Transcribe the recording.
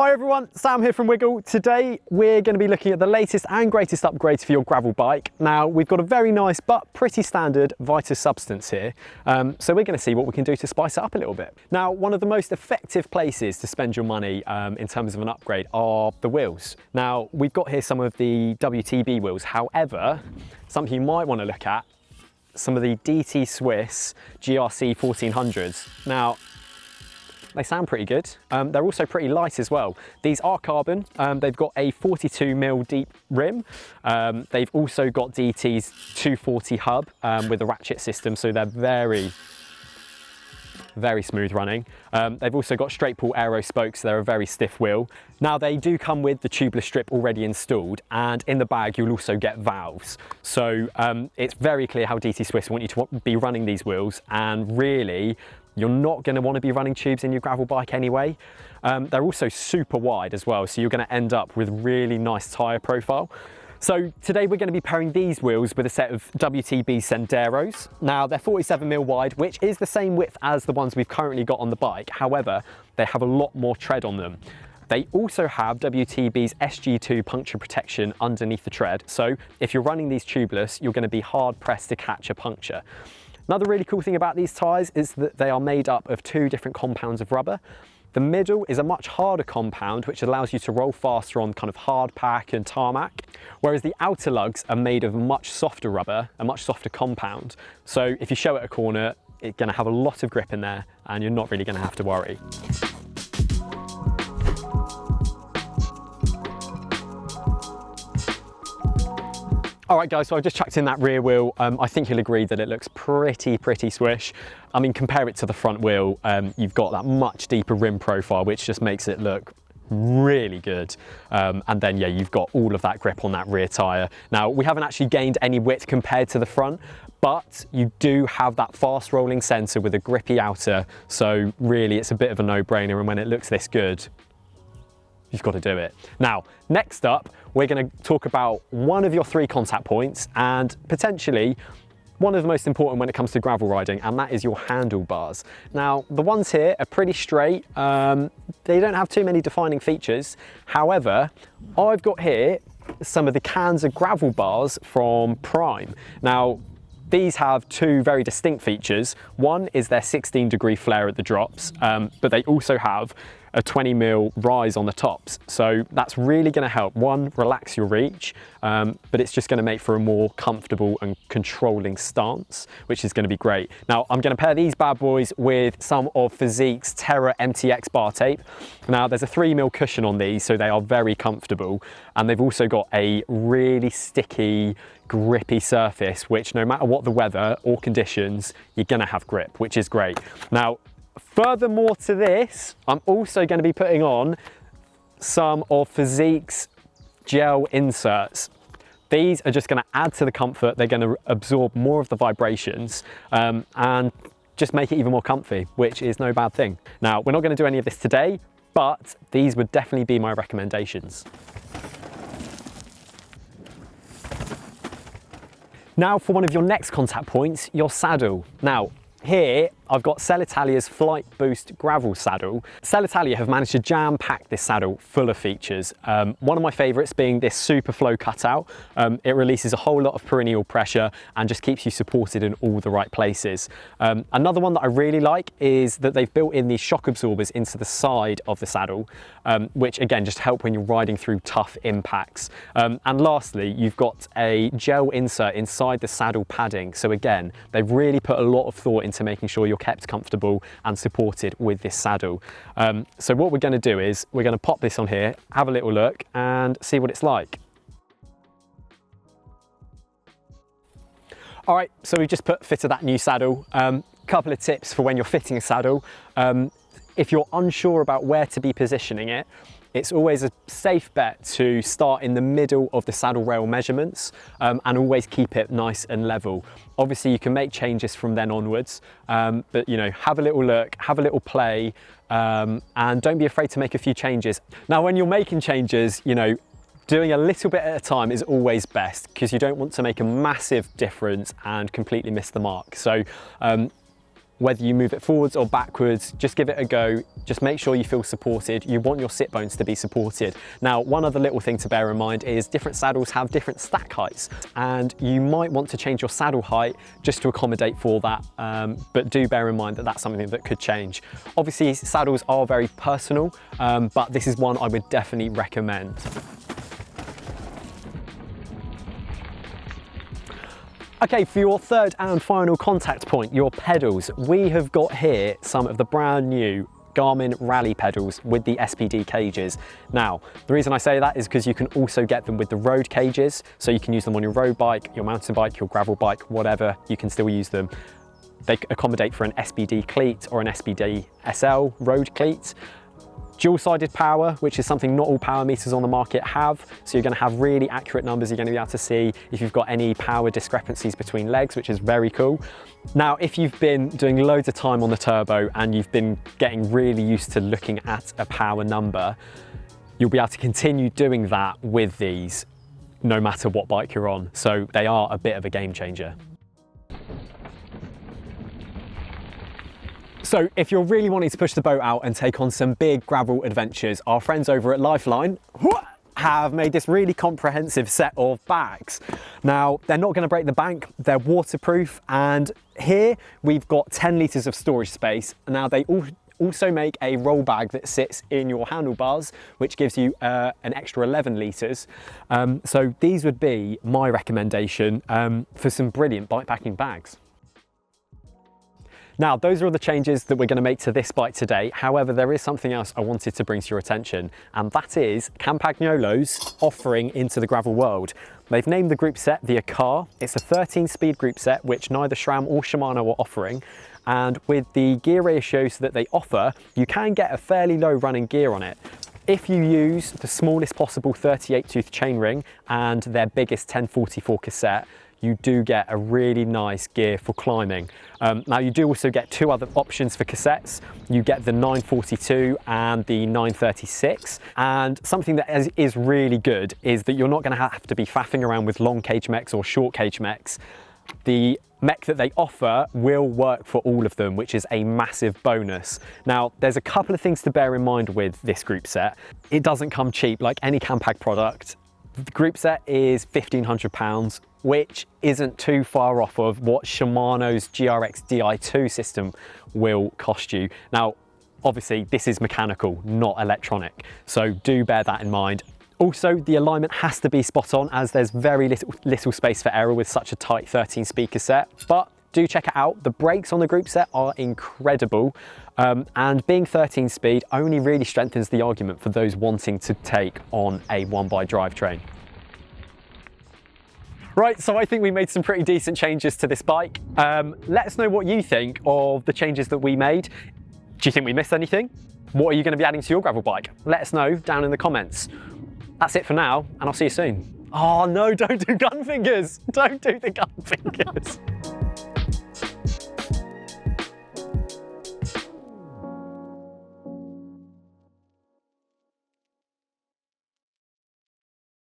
Hi everyone, Sam here from Wiggle. Today we're going to be looking at the latest and greatest upgrades for your gravel bike. Now we've got a very nice but pretty standard Vitus substance here, so we're going to see what we can do to spice it up a little bit. Now one of the most effective places to spend your money in terms of an upgrade are the wheels. Now we've got here some of the WTB wheels, however something you might want to look at, some of the DT Swiss GRC 1400s. Now they sound pretty good. They're also pretty light as well. These are carbon. They've got a 42mm deep rim. They've also got DT's 240 hub with a ratchet system, so they're very smooth running. They've also got straight pull aero spokes, so they're a very stiff wheel. Now they do come with the tubeless strip already installed, and in the bag you'll also get valves. So it's very clear how DT Swiss want you to be running these wheels, and really you're not going to want to be running tubes in your gravel bike anyway. They're also super wide as well, so you're going to end up with really nice tyre profile. So today we're going to be pairing these wheels with a set of WTB Senderos. Now they're 47mm wide, which is the same width as the ones we've currently got on the bike. However, they have a lot more tread on them. They also have WTB's SG2 puncture protection underneath the tread. So if you're running these tubeless, you're going to be hard pressed to catch a puncture. Another really cool thing about these tyres is that they are made up of two different compounds of rubber. The middle is a much harder compound, which allows you to roll faster on kind of hard pack and tarmac, whereas the outer lugs are made of much softer rubber, a much softer compound. So if you show it a corner, it's going to have a lot of grip in there and you're not really going to have to worry. All right guys, so I've just chucked in that rear wheel. I think you'll agree that it looks pretty swish. I mean, compare it to the front wheel, you've got that much deeper rim profile, which just makes it look really good. And then yeah, you've got all of that grip on that rear tyre. Now we haven't actually gained any width compared to the front, but you do have that fast rolling centre with a grippy outer. So really it's a bit of a no-brainer, and when it looks this good, you've got to do it. Now, next up, we're going to talk about one of your three contact points, and potentially one of the most important when it comes to gravel riding, and that is your handlebars. Now, the ones here are pretty straight. They don't have too many defining features. However, I've got here some of the cans of gravel bars from Prime. Now, these have two very distinct features. One is their 16-degree flare at the drops, but they also have a 20mm rise on the tops. So that's really going to help, one, relax your reach, but it's just going to make for a more comfortable and controlling stance, which is going to be great. Now I'm going to pair these bad boys with some of Physique's Terra MTX bar tape. Now there's a 3mm cushion on these, so they are very comfortable, and they've also got a really sticky, grippy surface, which no matter what the weather or conditions, you're going to have grip, which is great. Now, furthermore to this, I'm also going to be putting on some of Physique's gel inserts. These are just going to add to the comfort. They're going to absorb more of the vibrations and just make it even more comfy, which is no bad thing. Now, we're not going to do any of this today, but these would definitely be my recommendations. Now for one of your next contact points, your saddle. Now, here I've got Celitalia's Flight Boost gravel saddle. Celitalia have managed to jam-pack this saddle full of features. One of my favourites being this super flow cutout. It releases a whole lot of perennial pressure and just keeps you supported in all the right places. Another one that I really like is that they've built in these shock absorbers into the side of the saddle, which again just help when you're riding through tough impacts. And lastly, you've got a gel insert inside the saddle padding. So again, they've really put a lot of thought into making sure you're kept comfortable and supported with this saddle. So what we're going to do is we're going to pop this on here, have a little look and see what it's like. All right, so we've just fitted that new saddle. Couple of tips for when you're fitting a saddle. If you're unsure about where to be positioning it, it's always a safe bet to start in the middle of the saddle rail measurements and always keep it nice and level. Obviously you can make changes from then onwards, but you know, have a little look, have a little play, and don't be afraid to make a few changes. Now when you're making changes, you know, doing a little bit at a time is always best, because you don't want to make a massive difference and completely miss the mark. So whether you move it forwards or backwards, just give it a go. Just make sure you feel supported. You want your sit bones to be supported. Now, one other little thing to bear in mind is different saddles have different stack heights, and you might want to change your saddle height just to accommodate for that. But do bear in mind that that's something that could change. Obviously, saddles are very personal, but this is one I would definitely recommend. Okay, for your third and final contact point, your pedals, we have got here some of the brand new Garmin Rally pedals with the SPD cages. Now, the reason I say that is because you can also get them with the road cages, so you can use them on your road bike, your mountain bike, your gravel bike, whatever, you can still use them. They accommodate for an SPD cleat or an SPD SL road cleat. Dual-sided power, which is something not all power meters on the market have. So you're going to have really accurate numbers. You're going to be able to see if you've got any power discrepancies between legs, which is very cool. Now, if you've been doing loads of time on the turbo and you've been getting really used to looking at a power number, you'll be able to continue doing that with these no matter what bike you're on. So they are a bit of a game changer. So if you're really wanting to push the boat out and take on some big gravel adventures, our friends over at Lifeline have made this really comprehensive set of bags. Now, they're not going to break the bank, they're waterproof, and here we've got 10 litres of storage space. Now, they also make a roll bag that sits in your handlebars, which gives you an extra 11 litres. So these would be my recommendation for some brilliant bikepacking bags. Now, those are all the changes that we're going to make to this bike today. However, there is something else I wanted to bring to your attention, and that is Campagnolo's offering into the gravel world. They've named the Groupset the Akar. It's a 13-speed Groupset, which neither SRAM or Shimano are offering. And with the gear ratios that they offer, you can get a fairly low running gear on it. If you use the smallest possible 38-tooth chainring and their biggest 1044 cassette, you do get a really nice gear for climbing. Now, you do also get two other options for cassettes. You get the 942 and the 936. And something that is really good is that you're not going to have to be faffing around with long cage mechs or short cage mechs. The mech that they offer will work for all of them, which is a massive bonus. Now, there's a couple of things to bear in mind with this Groupset. It doesn't come cheap like any Campag product. The Groupset is £1,500, which isn't too far off of what Shimano's GRX Di2 system will cost you. Now, obviously, this is mechanical, not electronic, so do bear that in mind. Also, the alignment has to be spot on, as there's very little space for error with such a tight 13-speed cassette, but do check it out. The brakes on the Groupset are incredible, and being 13-speed only really strengthens the argument for those wanting to take on a one-by drivetrain. Right, so I think we made some pretty decent changes to this bike. Let us know what you think of the changes that we made. Do you think we missed anything? What are you going to be adding to your gravel bike? Let us know down in the comments. That's it for now, and I'll see you soon. Oh no, don't do gun fingers. Don't do the gun fingers.